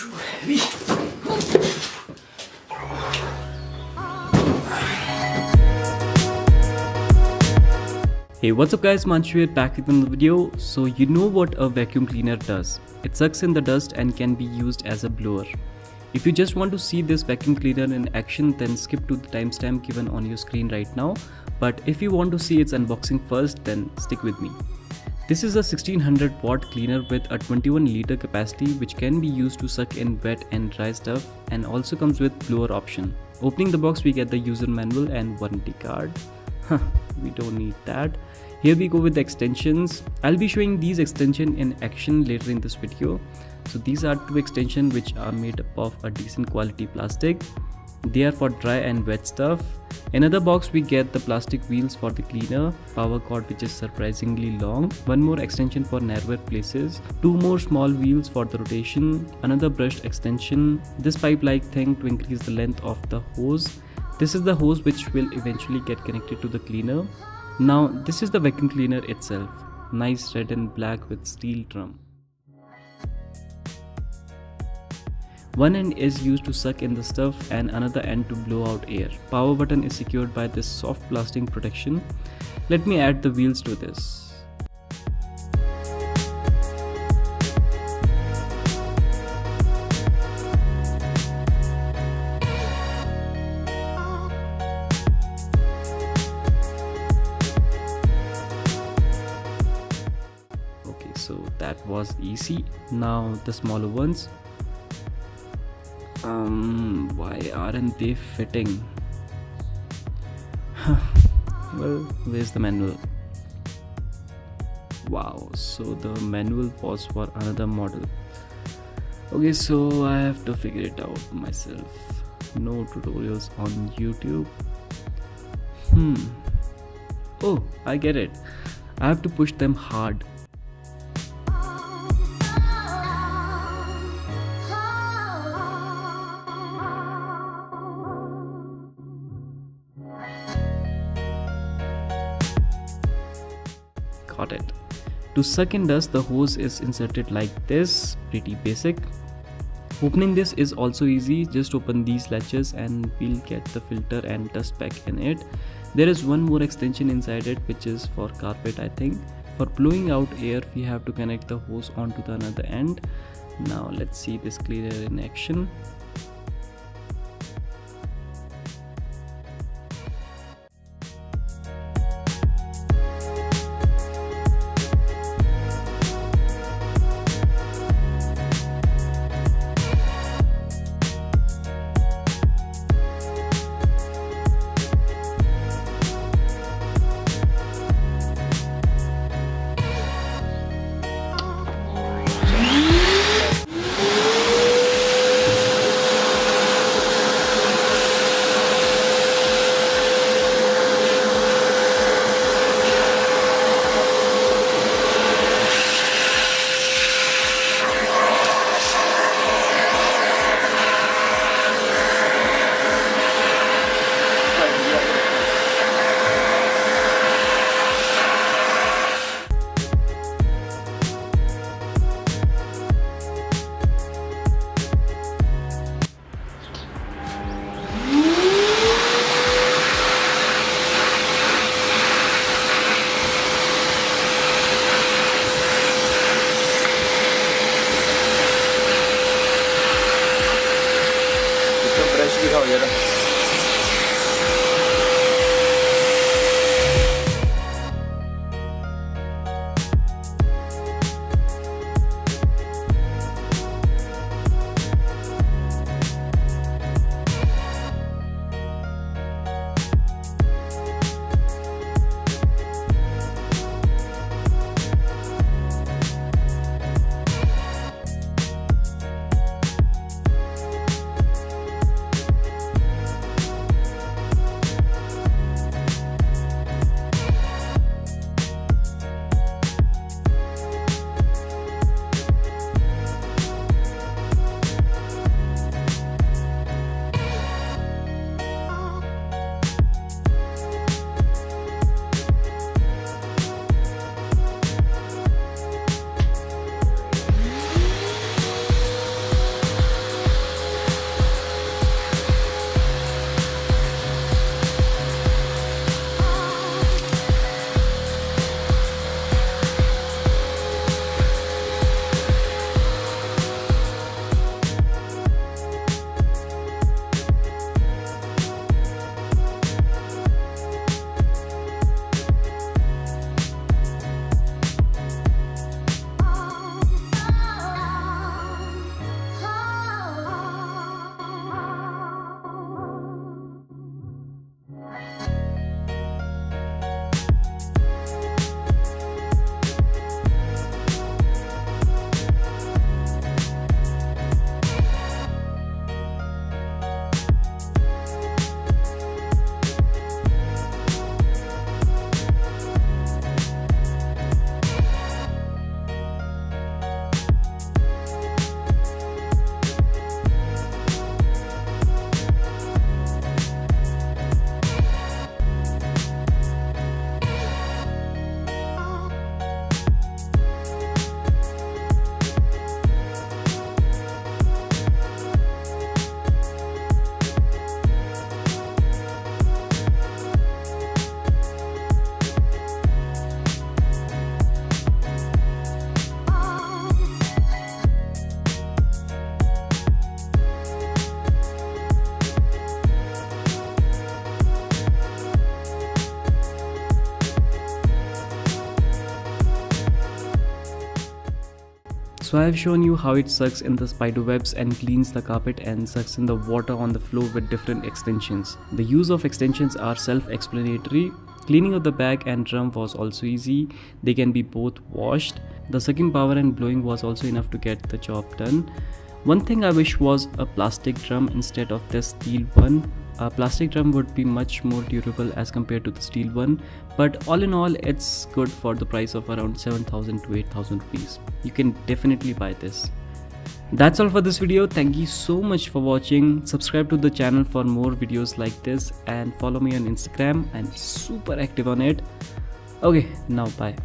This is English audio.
too heavy. Hey, what's up guys, Himanshu here, back with another video. So you know what a vacuum cleaner does. It sucks in the dust and can be used as a blower. If you just want to see this vacuum cleaner in action, then skip to the timestamp given on your screen right now. But if you want to see its unboxing first, then stick with me. This is a 1600 watt cleaner with a 21 liter capacity which can be used to suck in wet and dry stuff, and also comes with blower option. Opening the box, we get the user manual and warranty card. We don't need that. Here we go with the extensions. I'll be showing these extensions in action later in this video. So these are two extensions which are made up of a decent quality plastic. They are for dry and wet stuff. In another box we get the plastic wheels for the cleaner, power cord which is surprisingly long, one more extension for narrower places, two more small wheels for the rotation, another brushed extension, this pipe-like thing to increase the length of the hose. This is the hose which will eventually get connected to the cleaner. Now this is the vacuum cleaner itself. Nice red and black with steel drum. One end is used to suck in the stuff and another end to blow out air. Power button is secured by this soft plastic protection. Let me add the wheels to this. So that was easy. Now the smaller ones. Why aren't they fitting? Well, where's the manual? Wow, so the manual was for another model. Okay, so I have to figure it out myself. No tutorials on YouTube. Oh, I get it. I have to push them hard. Got it. To suck in dust, the hose is inserted like this, pretty basic. Opening this is also easy. Just open these latches and we'll get the filter and dust pack in it. There is one more extension inside it which is for carpet, I think. For blowing out air, we have to connect the hose onto the another end. Now let's see this cleaner in action. दिखाओ जरा। So I have shown you how it sucks in the spider webs and cleans the carpet and sucks in the water on the floor with different extensions. The use of extensions are self-explanatory. Cleaning of the bag and drum was also easy. They can be both washed. The sucking power and blowing was also enough to get the job done. One thing I wish was a plastic drum instead of this steel one. A plastic drum would be much more durable as compared to the steel one, but all in all it's good for the price of around 7,000 to 8,000 rupees. You can definitely buy this. That's all for this video. Thank you so much for watching. Subscribe to the channel for more videos like this and follow me on Instagram. I'm super active on it. Okay, now bye.